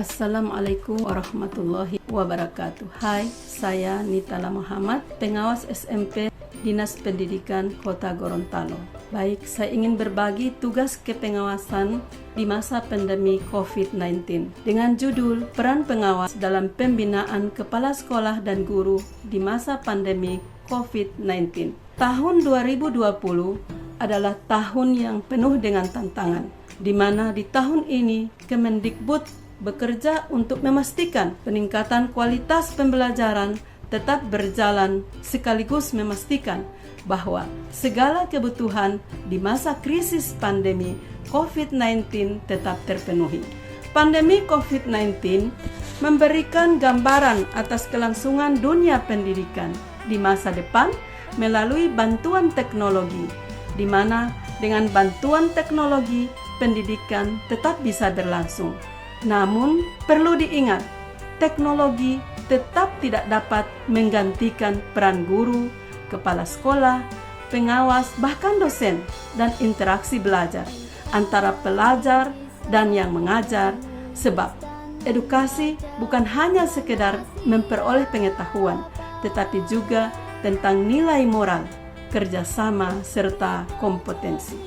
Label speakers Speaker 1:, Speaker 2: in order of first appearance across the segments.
Speaker 1: Assalamualaikum warahmatullahi wabarakatuh. Hai, saya Nitala Muhammad, pengawas SMP Dinas Pendidikan Kota Gorontalo. Baik, saya ingin berbagi tugas kepengawasan di masa pandemi COVID-19 dengan judul Peran Pengawas dalam Pembinaan Kepala Sekolah dan Guru di masa pandemi COVID-19. Tahun 2020 adalah tahun yang penuh dengan tantangan, di mana di tahun ini Kemendikbud bekerja untuk memastikan peningkatan kualitas pembelajaran tetap berjalan sekaligus memastikan bahwa segala kebutuhan di masa krisis pandemi COVID-19 tetap terpenuhi. Pandemi COVID-19 memberikan gambaran atas kelangsungan dunia pendidikan di masa depan melalui bantuan teknologi, di mana dengan bantuan teknologi pendidikan tetap bisa berlangsung. Namun, perlu diingat, teknologi tetap tidak dapat menggantikan peran guru, kepala sekolah, pengawas, bahkan dosen, dan interaksi belajar antara pelajar dan yang mengajar, sebab edukasi bukan hanya sekedar memperoleh pengetahuan, tetapi juga tentang nilai moral, kerjasama, serta kompetensi.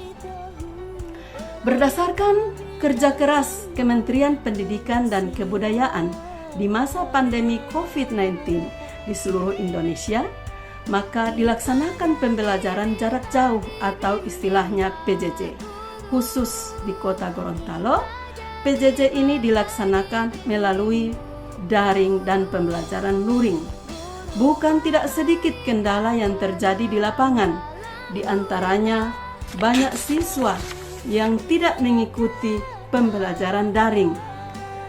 Speaker 1: Berdasarkan kerja keras Kementerian Pendidikan dan Kebudayaan di masa pandemi COVID-19 di seluruh Indonesia, maka dilaksanakan pembelajaran jarak jauh atau istilahnya PJJ. Khusus di Kota Gorontalo, PJJ ini dilaksanakan melalui daring dan pembelajaran luring. Bukan tidak sedikit kendala yang terjadi di lapangan, di antaranya banyak siswa yang tidak mengikuti pembelajaran daring.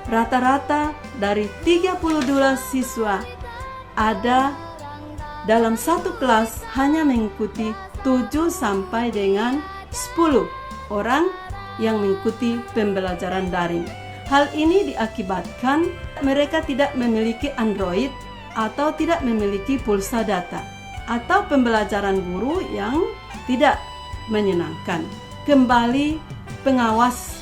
Speaker 1: Rata-rata dari 32 siswa ada dalam satu kelas hanya mengikuti 7 sampai dengan 10 orang yang mengikuti pembelajaran daring. Hal ini diakibatkan mereka tidak memiliki Android atau tidak memiliki pulsa data atau pembelajaran guru yang tidak menyenangkan. Kembali pengawas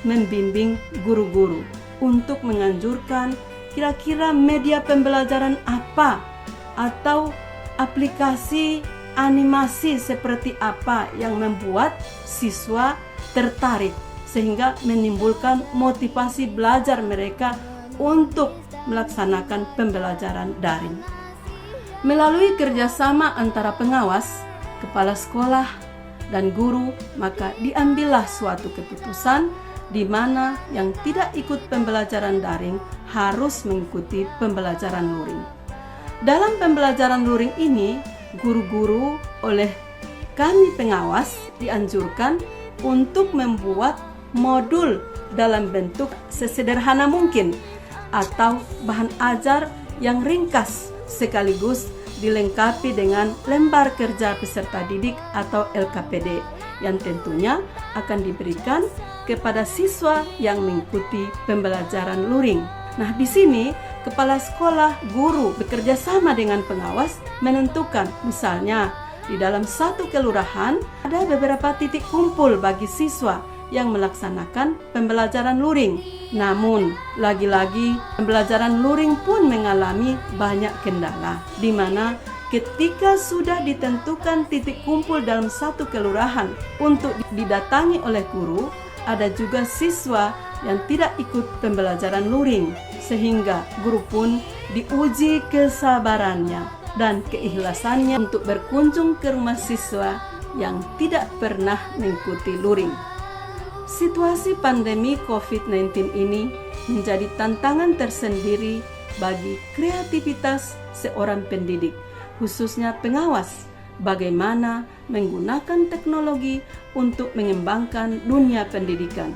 Speaker 1: membimbing guru-guru untuk menganjurkan kira-kira media pembelajaran apa atau aplikasi animasi seperti apa yang membuat siswa tertarik sehingga menimbulkan motivasi belajar mereka untuk melaksanakan pembelajaran daring. Melalui kerjasama antara pengawas, kepala sekolah, dan guru, maka diambillah suatu keputusan di mana yang tidak ikut pembelajaran daring harus mengikuti pembelajaran luring. Dalam pembelajaran luring ini, guru-guru oleh kami pengawas dianjurkan untuk membuat modul dalam bentuk sesederhana mungkin atau bahan ajar yang ringkas sekaligus dilengkapi dengan lembar kerja peserta didik atau LKPD yang tentunya akan diberikan kepada siswa yang mengikuti pembelajaran luring. Nah, di sini kepala sekolah, guru bekerja sama dengan pengawas menentukan misalnya di dalam satu kelurahan ada beberapa titik kumpul bagi siswa yang melaksanakan pembelajaran luring. Namun, lagi-lagi pembelajaran luring pun mengalami banyak kendala, di mana ketika sudah ditentukan titik kumpul dalam satu kelurahan untuk didatangi oleh guru, ada juga siswa yang tidak ikut pembelajaran luring, sehingga guru pun diuji kesabarannya dan keikhlasannya untuk berkunjung ke rumah siswa yang tidak pernah mengikuti luring. Situasi pandemi COVID-19 ini menjadi tantangan tersendiri bagi kreativitas seorang pendidik, khususnya pengawas, bagaimana menggunakan teknologi untuk mengembangkan dunia pendidikan.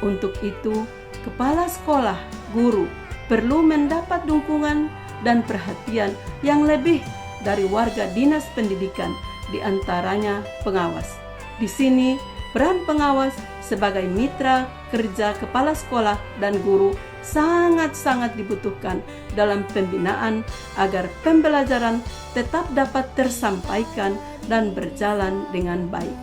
Speaker 1: Untuk itu, kepala sekolah, guru perlu mendapat dukungan dan perhatian yang lebih dari warga dinas pendidikan, di antaranya pengawas. Di sini, peran pengawas sebagai mitra kerja kepala sekolah dan guru sangat-sangat dibutuhkan dalam pembinaan agar pembelajaran tetap dapat tersampaikan dan berjalan dengan baik.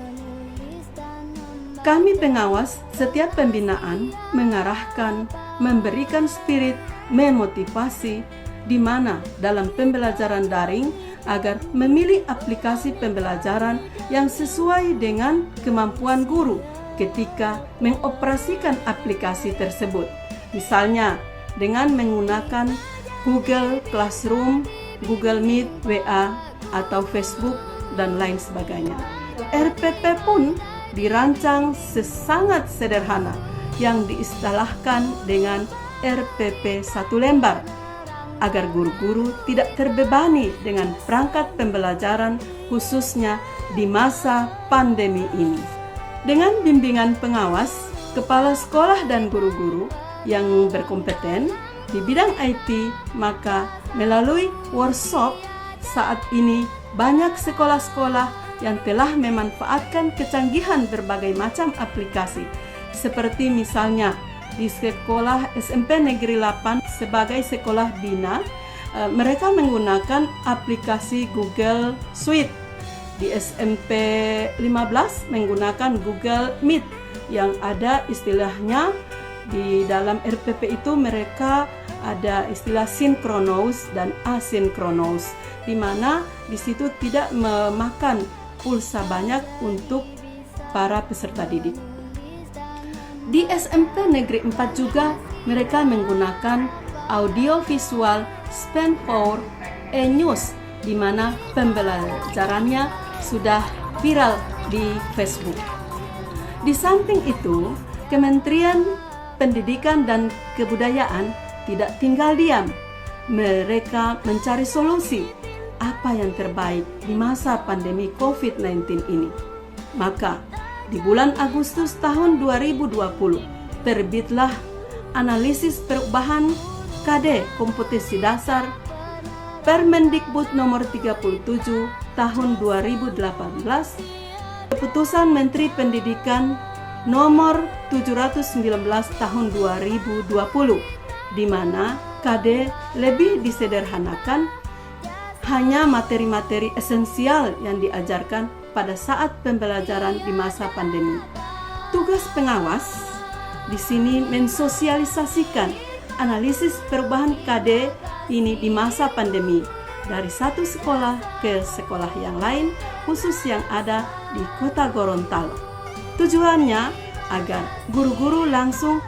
Speaker 1: Kami pengawas setiap pembinaan mengarahkan memberikan spirit memotivasi di mana dalam pembelajaran daring agar memilih aplikasi pembelajaran yang sesuai dengan kemampuan guru ketika mengoperasikan aplikasi tersebut. Misalnya dengan menggunakan Google Classroom, Google Meet, WA, atau Facebook, dan lain sebagainya. RPP pun dirancang sangat sederhana yang diistilahkan dengan RPP 1 lembar agar guru-guru tidak terbebani dengan perangkat pembelajaran khususnya di masa pandemi ini. Dengan bimbingan pengawas, kepala sekolah dan guru-guru yang berkompeten di bidang IT, maka melalui workshop saat ini banyak sekolah-sekolah yang telah memanfaatkan kecanggihan berbagai macam aplikasi, seperti misalnya di sekolah SMP Negeri 8 sebagai sekolah bina, mereka menggunakan aplikasi Google Suite. Di SMP 15 menggunakan Google Meet yang ada istilahnya di dalam RPP itu mereka ada istilah sinkronos dan asinkronos, di mana di situ tidak memakan pulsa banyak untuk para peserta didik. Di SMP Negeri 4 juga mereka menggunakan audio visual Span for e-news, di mana pembelajarannya sudah viral di Facebook. Di samping itu, Kementerian Pendidikan dan Kebudayaan tidak tinggal diam. Mereka mencari solusi apa yang terbaik di masa pandemi COVID-19 ini. Maka, di bulan Agustus tahun 2020, terbitlah analisis perubahan KD Komputasi Dasar Permendikbud nomor 37 tahun 2018, Keputusan Menteri Pendidikan nomor 719 tahun 2020, di mana KD lebih disederhanakan, hanya materi-materi esensial yang diajarkan pada saat pembelajaran di masa pandemi. Tugas pengawas di sini mensosialisasikan analisis perubahan KD ini di masa pandemi dari satu sekolah ke sekolah yang lain, khusus yang ada di Kota Gorontalo. Tujuannya agar guru-guru langsung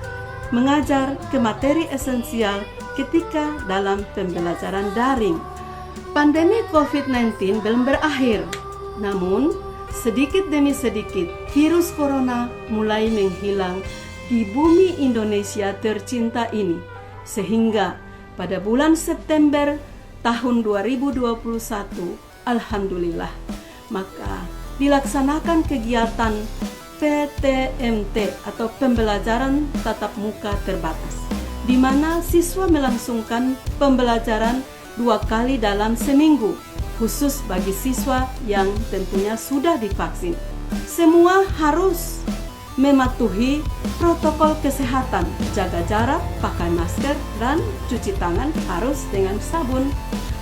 Speaker 1: mengajar ke materi esensial ketika dalam pembelajaran daring. Pandemi COVID-19 belum berakhir, namun sedikit demi sedikit virus corona mulai menghilang di bumi Indonesia tercinta ini, sehingga pada bulan September tahun 2021, alhamdulillah, maka dilaksanakan kegiatan PTMT atau pembelajaran tatap muka terbatas, di mana siswa melangsungkan pembelajaran 2 kali dalam seminggu, khusus bagi siswa yang tentunya sudah divaksin. Semua harus mematuhi protokol kesehatan, jaga jarak, pakai masker, dan cuci tangan harus dengan sabun.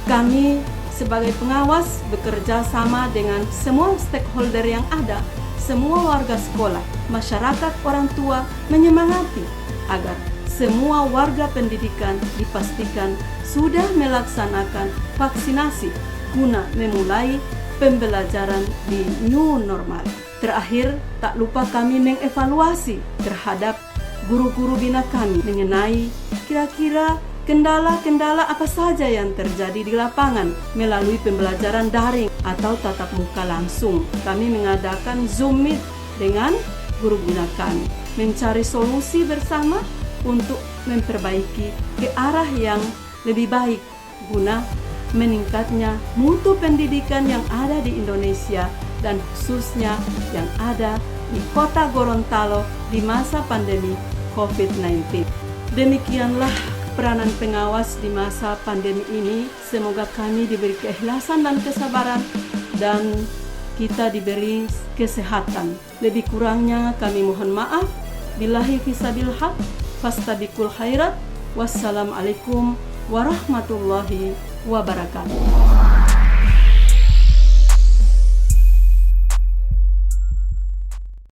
Speaker 1: Kami sebagai pengawas bekerja sama dengan semua stakeholder yang ada, semua warga sekolah, masyarakat, orang tua, menyemangati agar semua warga pendidikan dipastikan sudah melaksanakan vaksinasi guna memulai pembelajaran di new normal. Terakhir, tak lupa kami mengevaluasi terhadap guru-guru bina kami mengenai kira-kira kendala-kendala apa saja yang terjadi di lapangan melalui pembelajaran daring atau tatap muka langsung. Kami mengadakan Zoom Meet dengan guru bina kami, mencari solusi bersama untuk memperbaiki ke arah yang lebih baik guna meningkatnya mutu pendidikan yang ada di Indonesia dan khususnya yang ada di Kota Gorontalo di masa pandemi COVID-19. Demikianlah peranan pengawas di masa pandemi ini. Semoga kami diberi keikhlasan dan kesabaran dan kita diberi kesehatan. Lebih kurangnya kami mohon maaf. Billahi fisabil haq, fastabiqul khairat. Wassalamualaikum warahmatullahi wabarakatuh.